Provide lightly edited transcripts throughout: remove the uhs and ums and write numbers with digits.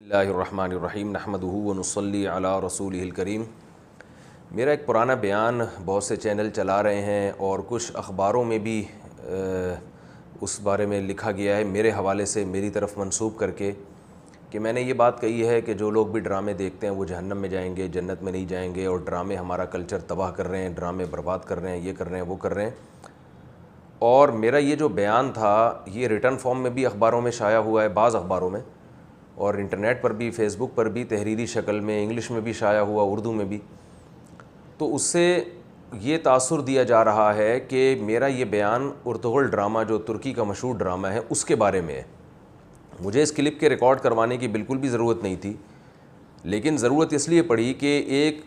اللہ الرحمن الرحیم نحمدہ ونصلی علی رسولہ الکریم۔ میرا ایک پرانا بیان بہت سے چینل چلا رہے ہیں اور کچھ اخباروں میں بھی اس بارے میں لکھا گیا ہے میرے حوالے سے میری طرف منسوب کر کے کہ میں نے یہ بات کہی ہے کہ جو لوگ بھی ڈرامے دیکھتے ہیں وہ جہنم میں جائیں گے، جنت میں نہیں جائیں گے، اور ڈرامے ہمارا کلچر تباہ کر رہے ہیں، ڈرامے برباد کر رہے ہیں، یہ کر رہے ہیں، وہ کر رہے ہیں۔ اور میرا یہ جو بیان تھا یہ ریٹن فارم میں بھی اخباروں میں شائع ہوا ہے، بعض اخباروں میں، اور انٹرنیٹ پر بھی، فیس بک پر بھی تحریری شکل میں، انگلش میں بھی شائع ہوا، اردو میں بھی۔ تو اس سے یہ تاثر دیا جا رہا ہے کہ میرا یہ بیان ارطغرل ڈرامہ جو ترکی کا مشہور ڈرامہ ہے اس کے بارے میں ہے۔ مجھے اس کلپ کے ریکارڈ کروانے کی بالکل بھی ضرورت نہیں تھی، لیکن ضرورت اس لیے پڑی کہ ایک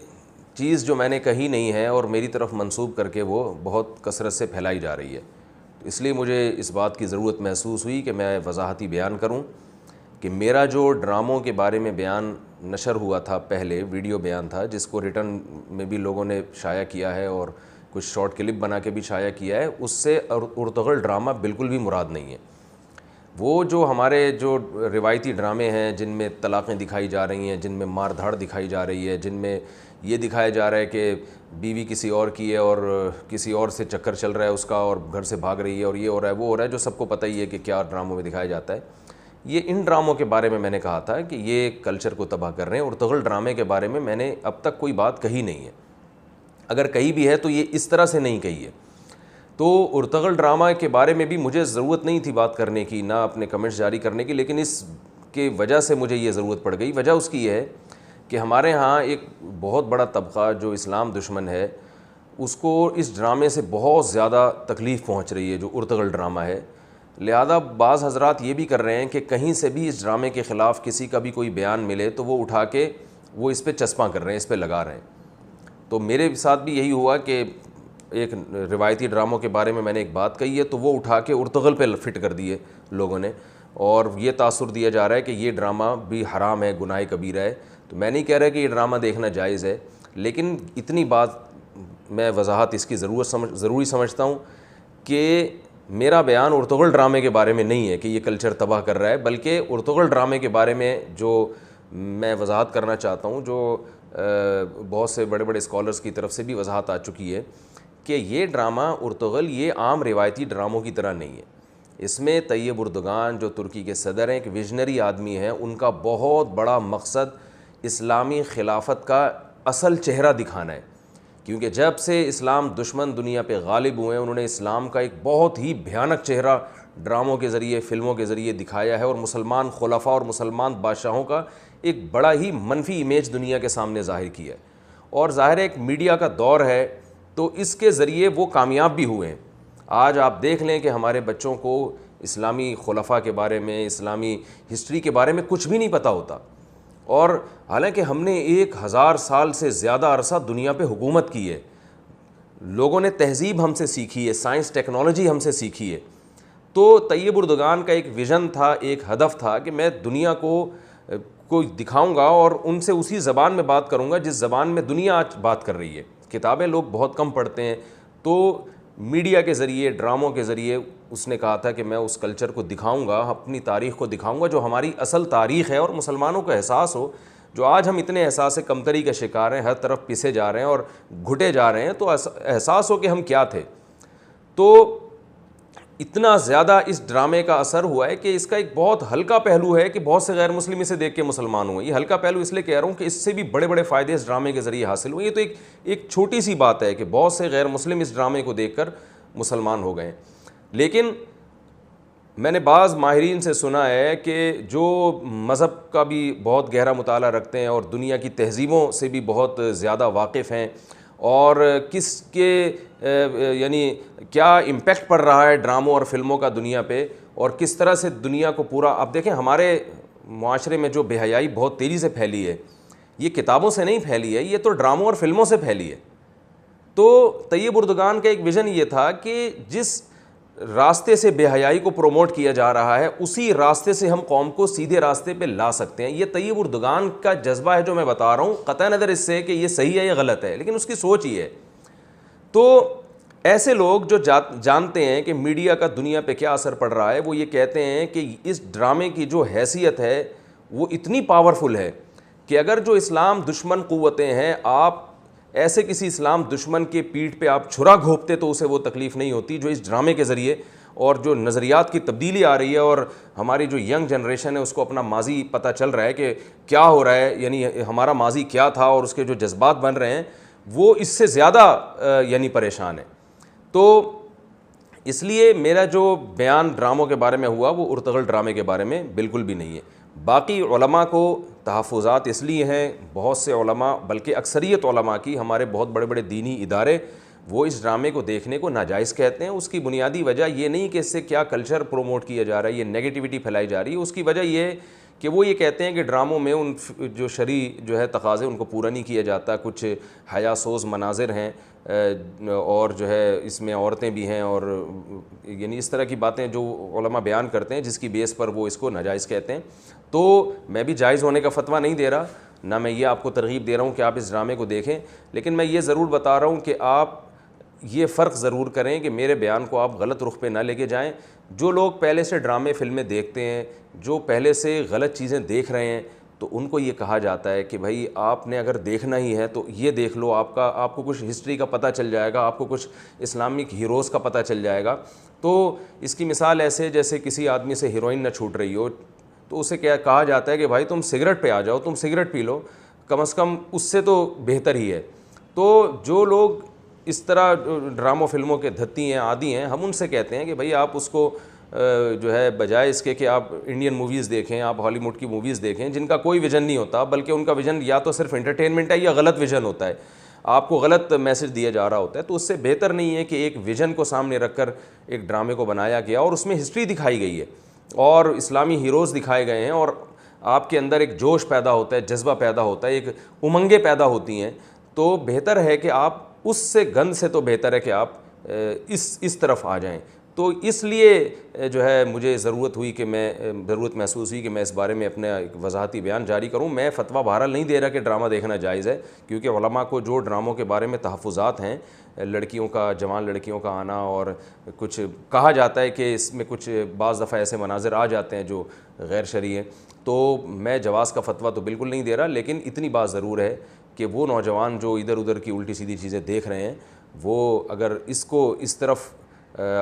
چیز جو میں نے کہی نہیں ہے اور میری طرف منسوب کر کے وہ بہت کثرت سے پھیلائی جا رہی ہے، اس لیے مجھے اس بات کی ضرورت محسوس ہوئی کہ میں وضاحتی بیان کروں کہ میرا جو ڈراموں کے بارے میں بیان نشر ہوا تھا، پہلے ویڈیو بیان تھا جس کو ریٹن میں بھی لوگوں نے شائع کیا ہے اور کچھ شارٹ کلپ بنا کے بھی شائع کیا ہے، اس سے ارطغرل ڈرامہ بالکل بھی مراد نہیں ہے۔ وہ جو ہمارے جو روایتی ڈرامے ہیں جن میں طلاقیں دکھائی جا رہی ہیں، جن میں مار دھاڑ دکھائی جا رہی ہے، جن میں یہ دکھایا جا رہا ہے کہ بیوی کسی اور کی ہے اور کسی اور سے چکر چل رہا ہے اس کا اور گھر سے بھاگ رہی ہے اور یہ ہو رہا ہے وہ ہو رہا ہے، جو سب کو پتہ ہی ہے کہ کیا ڈراموں میں دکھایا جاتا ہے، یہ ان ڈراموں کے بارے میں نے کہا تھا کہ یہ کلچر کو تباہ کر رہے ہیں۔ ارطغرل ڈرامے کے بارے میں نے اب تک کوئی بات کہی نہیں ہے، اگر کہی بھی ہے تو یہ اس طرح سے نہیں کہی ہے۔ تو ارطغرل ڈرامہ کے بارے میں بھی مجھے ضرورت نہیں تھی بات کرنے کی، نہ اپنے کمنٹس جاری کرنے کی، لیکن اس کی وجہ سے مجھے یہ ضرورت پڑ گئی۔ وجہ اس کی یہ ہے کہ ہمارے ہاں ایک بہت بڑا طبقہ جو اسلام دشمن ہے اس کو اس ڈرامے سے بہت زیادہ تکلیف پہنچ رہی ہے جو ارطغرل ڈرامہ ہے، لہذا بعض حضرات یہ بھی کر رہے ہیں کہ کہیں سے بھی اس ڈرامے کے خلاف کسی کا بھی کوئی بیان ملے تو وہ اٹھا کے وہ اس پہ چسپاں کر رہے ہیں، اس پہ لگا رہے ہیں۔ تو میرے ساتھ بھی یہی ہوا کہ ایک روایتی ڈراموں کے بارے میں نے ایک بات کہی ہے تو وہ اٹھا کے ارطغرل پہ فٹ کر دیے لوگوں نے، اور یہ تاثر دیا جا رہا ہے کہ یہ ڈرامہ بھی حرام ہے، گناہ کبیرہ ہے۔ تو میں نہیں کہہ رہا کہ یہ ڈرامہ دیکھنا جائز ہے، لیکن اتنی بات میں وضاحت اس کی ضروری سمجھتا ہوں کہ میرا بیان ارطغرل ڈرامے کے بارے میں نہیں ہے کہ یہ کلچر تباہ کر رہا ہے، بلکہ ارطغرل ڈرامے کے بارے میں جو میں وضاحت کرنا چاہتا ہوں، جو بہت سے بڑے بڑے اسکالرز کی طرف سے بھی وضاحت آ چکی ہے کہ یہ ڈرامہ ارطغرل یہ عام روایتی ڈراموں کی طرح نہیں ہے۔ اس میں طیب اردگان جو ترکی کے صدر ہیں، ایک ویژنری آدمی ہیں، ان کا بہت بڑا مقصد اسلامی خلافت کا اصل چہرہ دکھانا ہے، کیونکہ جب سے اسلام دشمن دنیا پہ غالب ہوئے ہیں انہوں نے اسلام کا ایک بہت ہی بھیانک چہرہ ڈراموں کے ذریعے، فلموں کے ذریعے دکھایا ہے، اور مسلمان خلفاء اور مسلمان بادشاہوں کا ایک بڑا ہی منفی امیج دنیا کے سامنے ظاہر کیا ہے، اور ظاہر ایک میڈیا کا دور ہے تو اس کے ذریعے وہ کامیاب بھی ہوئے ہیں۔ آج آپ دیکھ لیں کہ ہمارے بچوں کو اسلامی خلفاء کے بارے میں، اسلامی ہسٹری کے بارے میں کچھ بھی نہیں پتہ ہوتا، اور حالانکہ ہم نے 1000 سال سے زیادہ عرصہ دنیا پہ حکومت کی ہے، لوگوں نے تہذیب ہم سے سیکھی ہے، سائنس ٹیکنالوجی ہم سے سیکھی ہے۔ تو طیب اردگان کا ایک ویژن تھا، ایک ہدف تھا کہ میں دنیا کو دکھاؤں گا اور ان سے اسی زبان میں بات کروں گا جس زبان میں دنیا آج بات کر رہی ہے۔ کتابیں لوگ بہت کم پڑھتے ہیں، تو میڈیا کے ذریعے، ڈراموں کے ذریعے اس نے کہا تھا کہ میں اس کلچر کو دکھاؤں گا، اپنی تاریخ کو دکھاؤں گا جو ہماری اصل تاریخ ہے، اور مسلمانوں کو احساس ہو، جو آج ہم اتنے احساس کمتری کا شکار ہیں، ہر طرف پسے جا رہے ہیں اور گھٹے جا رہے ہیں، تو احساس ہو کہ ہم کیا تھے۔ تو اتنا زیادہ اس ڈرامے کا اثر ہوا ہے کہ اس کا ایک بہت ہلکا پہلو ہے کہ بہت سے غیر مسلم اسے دیکھ کے مسلمان ہوئے۔ یہ ہلکا پہلو اس لیے کہہ رہا ہوں کہ اس سے بھی بڑے بڑے فائدے اس ڈرامے کے ذریعے حاصل ہوئے۔ یہ تو ایک چھوٹی سی بات ہے کہ بہت سے غیر مسلم اس ڈرامے کو دیکھ کر مسلمان ہو گئے، لیکن میں نے بعض ماہرین سے سنا ہے کہ جو مذہب کا بھی بہت گہرا مطالعہ رکھتے ہیں اور دنیا کی تہذیبوں سے بھی بہت زیادہ واقف ہیں، اور کس کے یعنی کیا امپیکٹ پڑ رہا ہے ڈراموں اور فلموں کا دنیا پہ، اور کس طرح سے دنیا کو پورا، آپ دیکھیں ہمارے معاشرے میں جو بے حیائی بہت تیزی سے پھیلی ہے، یہ کتابوں سے نہیں پھیلی ہے، یہ تو ڈراموں اور فلموں سے پھیلی ہے۔ تو طیب اردگان کا ایک ویژن یہ تھا کہ جس راستے سے بے حیائی کو پروموٹ کیا جا رہا ہے اسی راستے سے ہم قوم کو سیدھے راستے پہ لا سکتے ہیں۔ یہ طیب اردگان کا جذبہ ہے جو میں بتا رہا ہوں، قطع نظر اس سے کہ یہ صحیح ہے یا غلط ہے، لیکن اس کی سوچ یہ ہے۔ تو ایسے لوگ جو جانتے ہیں کہ میڈیا کا دنیا پہ کیا اثر پڑ رہا ہے، وہ یہ کہتے ہیں کہ اس ڈرامے کی جو حیثیت ہے وہ اتنی پاورفل ہے کہ اگر جو اسلام دشمن قوتیں ہیں آپ ایسے کسی اسلام دشمن کے پیٹھ پہ آپ چھرا گھونپتے تو اسے وہ تکلیف نہیں ہوتی جو اس ڈرامے کے ذریعے اور جو نظریات کی تبدیلی آ رہی ہے اور ہماری جو ینگ جنریشن ہے اس کو اپنا ماضی پتہ چل رہا ہے کہ کیا ہو رہا ہے، یعنی ہمارا ماضی کیا تھا اور اس کے جو جذبات بن رہے ہیں وہ اس سے زیادہ یعنی پریشان ہے۔ تو اس لیے میرا جو بیان ڈراموں کے بارے میں ہوا وہ ارطغرل ڈرامے کے بارے میں بالکل بھی نہیں ہے۔ باقی علماء کو تحفظات اس لیے ہیں، بہت سے علماء بلکہ اکثریت علماء کی، ہمارے بہت بڑے بڑے دینی ادارے وہ اس ڈرامے کو دیکھنے کو ناجائز کہتے ہیں۔ اس کی بنیادی وجہ یہ نہیں کہ اس سے کیا کلچر پروموٹ کیا جا رہا ہے، یہ نیگیٹیوٹی پھیلائی جا رہی ہے، اس کی وجہ یہ ہے کہ وہ یہ کہتے ہیں کہ ڈراموں میں ان جو شرعی جو ہے تقاضے ان کو پورا نہیں کیا جاتا، کچھ حیا سوز مناظر ہیں اور جو ہے اس میں عورتیں بھی ہیں اور یعنی اس طرح کی باتیں جو علماء بیان کرتے ہیں جس کی بیس پر وہ اس کو ناجائز کہتے ہیں۔ تو میں بھی جائز ہونے کا فتویٰ نہیں دے رہا، نہ میں یہ آپ کو ترغیب دے رہا ہوں کہ آپ اس ڈرامے کو دیکھیں، لیکن میں یہ ضرور بتا رہا ہوں کہ آپ یہ فرق ضرور کریں کہ میرے بیان کو آپ غلط رخ پہ نہ لے کے جائیں۔ جو لوگ پہلے سے ڈرامے فلمیں دیکھتے ہیں، جو پہلے سے غلط چیزیں دیکھ رہے ہیں، تو ان کو یہ کہا جاتا ہے کہ بھائی آپ نے اگر دیکھنا ہی ہے تو یہ دیکھ لو، آپ کو کچھ ہسٹری کا پتہ چل جائے گا، آپ کو کچھ اسلامک ہیروز کا پتہ چل جائے گا۔ تو اس کی مثال ایسے جیسے کسی آدمی سے ہیروئن نہ چھوٹ رہی ہو تو اسے کیا کہا جاتا ہے کہ بھائی تم سگریٹ پہ آ جاؤ، تم سگریٹ پی لو، کم از کم اس سے تو بہتر ہی ہے۔ تو جو لوگ اس طرح ڈراموں فلموں کے دھتی ہیں، عادی ہیں، ہم ان سے کہتے ہیں کہ بھائی آپ اس کو جو ہے بجائے اس کے کہ آپ انڈین موویز دیکھیں، آپ ہالی ووڈ کی موویز دیکھیں جن کا کوئی ویژن نہیں ہوتا، بلکہ ان کا ویژن یا تو صرف انٹرٹینمنٹ ہے یا غلط ویژن ہوتا ہے، آپ کو غلط میسج دیا جا رہا ہوتا ہے، تو اس سے بہتر نہیں ہے کہ ایک ویژن کو سامنے رکھ کر ایک ڈرامے کو بنایا گیا اور اس میں ہسٹری دکھائی گئی ہے اور اسلامی ہیروز دکھائے گئے ہیں اور آپ کے اندر ایک جوش پیدا ہوتا ہے، جذبہ پیدا ہوتا ہے، ایک امنگیں پیدا ہوتی ہیں، تو بہتر ہے کہ آپ اس سے گند سے تو بہتر ہے کہ آپ اس طرف آ جائیں۔ تو اس لیے جو ہے مجھے ضرورت محسوس ہوئی کہ میں اس بارے میں اپنا ایک وضاحتی بیان جاری کروں۔ میں فتویٰ بہرحال نہیں دے رہا کہ ڈرامہ دیکھنا جائز ہے، کیونکہ علماء کو جو ڈراموں کے بارے میں تحفظات ہیں، لڑکیوں کا، جوان لڑکیوں کا آنا اور کچھ کہا جاتا ہے کہ اس میں کچھ بعض دفعہ ایسے مناظر آ جاتے ہیں جو غیر شرعی ہیں، تو میں جواز کا فتویٰ تو بالکل نہیں دے رہا، لیکن اتنی بات ضرور ہے کہ وہ نوجوان جو ادھر ادھر کی الٹی سیدھی چیزیں دیکھ رہے ہیں وہ اگر اس کو اس طرف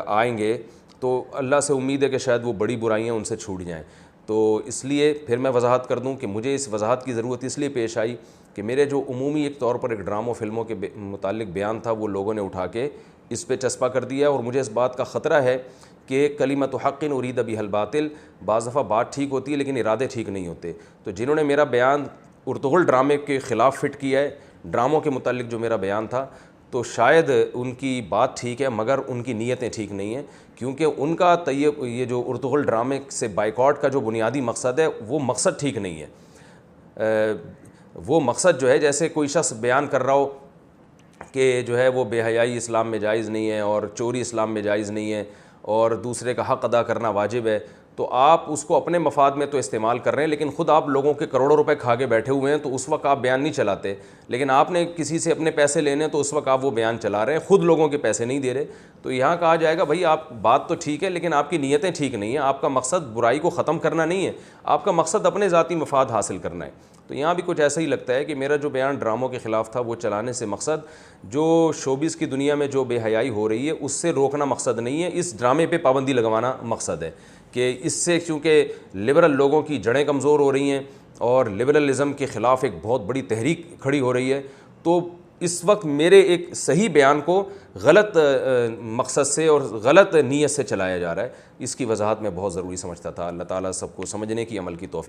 آئیں گے تو اللہ سے امید ہے کہ شاید وہ بڑی برائیاں ان سے چھوٹ جائیں۔ تو اس لیے پھر میں وضاحت کر دوں کہ مجھے اس وضاحت کی ضرورت اس لیے پیش آئی کہ میرے جو عمومی ایک طور پر ایک ڈراموں فلموں کے متعلق بیان تھا وہ لوگوں نے اٹھا کے اس پہ چسپاں کر دیا، اور مجھے اس بات کا خطرہ ہے کہ کلمۃ حق ارید بہا الباطل، بعض دفعہ بات ٹھیک ہوتی ہے لیکن ارادے ٹھیک نہیں ہوتے۔ تو جنہوں نے میرا بیان ارطغرل ڈرامے کے خلاف فٹ کیا ہے، ڈراموں کے متعلق جو میرا بیان تھا، تو شاید ان کی بات ٹھیک ہے مگر ان کی نیتیں ٹھیک نہیں ہیں، کیونکہ ان کا یہ جو ارطغرل ڈرامے سے بائیکاٹ کا جو بنیادی مقصد ہے وہ مقصد ٹھیک نہیں ہے۔ وہ مقصد جو ہے جیسے کوئی شخص بیان کر رہا ہو کہ جو ہے وہ بے حیائی اسلام میں جائز نہیں ہے اور چوری اسلام میں جائز نہیں ہے اور دوسرے کا حق ادا کرنا واجب ہے، تو آپ اس کو اپنے مفاد میں تو استعمال کر رہے ہیں، لیکن خود آپ لوگوں کے کروڑوں روپے کھا کے بیٹھے ہوئے ہیں، تو اس وقت آپ بیان نہیں چلاتے، لیکن آپ نے کسی سے اپنے پیسے لینے ہیں تو اس وقت آپ وہ بیان چلا رہے ہیں، خود لوگوں کے پیسے نہیں دے رہے۔ تو یہاں کہا جائے گا بھائی آپ بات تو ٹھیک ہے لیکن آپ کی نیتیں ٹھیک نہیں ہیں، آپ کا مقصد برائی کو ختم کرنا نہیں ہے، آپ کا مقصد اپنے ذاتی مفاد حاصل کرنا ہے۔ تو یہاں بھی کچھ ایسا ہی لگتا ہے کہ میرا جو بیان ڈراموں کے خلاف تھا وہ چلانے سے مقصد جو شوبز کی دنیا میں جو بے حیائی ہو رہی ہے اس سے روکنا مقصد نہیں ہے، اس ڈرامے پہ پابندی لگوانا مقصد ہے کہ اس سے چونکہ لبرل لوگوں کی جڑیں کمزور ہو رہی ہیں اور لبرلزم کے خلاف ایک بہت بڑی تحریک کھڑی ہو رہی ہے، تو اس وقت میرے ایک صحیح بیان کو غلط مقصد سے اور غلط نیت سے چلایا جا رہا ہے، اس کی وضاحت میں بہت ضروری سمجھتا تھا۔ اللہ تعالیٰ سب کو سمجھنے کی، عمل کی توفیق